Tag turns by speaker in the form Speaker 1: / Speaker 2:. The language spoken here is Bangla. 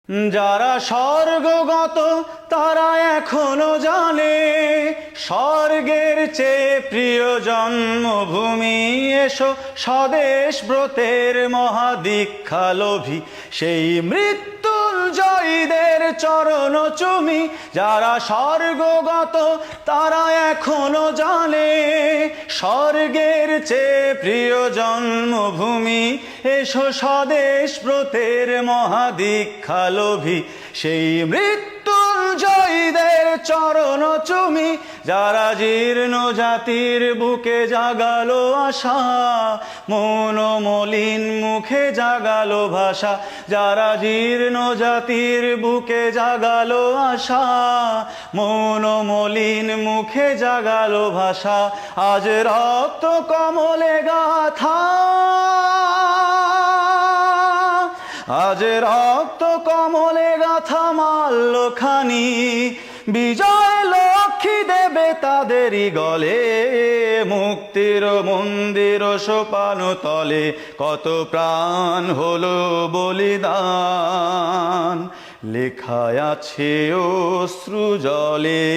Speaker 1: যারা স্বর্গগত তারা এখনো জানে স্বর্গের চেয়ে প্রিয় জন্মভূমি। এসো স্বদেশ ব্রতের মহাদীক্ষালোভী সেই মৃত্যুঞ্জয়ীদের চরণ চুমি। যারা স্বর্গগত তারা এখনো জানে স্বর্গের চেয়ে প্রিয় জন্মভূমি। এসো স্বদেশ ব্রতের মহাদীক্ষালোভী সেই মৃত্যুঞ্জয়ীদের চরণ চুমি। যারা জীর্ণ জাতির বুকে জাগালো আশা মন মলিন মুখে জাগালো ভাষা। যারা জীর্ণ জাতির বুকে জাগালো আশা মন মলিন মুখে জাগালো ভাষা। আজ রক্ত কমলে গাথা, আজ রক্ত কমলে গাথা মাল্যখানি বিজয় লক্ষ্মী দেবে তাদেরই গলে। মুক্তির মন্দির সোপান তলে কত প্রাণ হলো বলিদান, লেখা আছে অশ্রু জলে।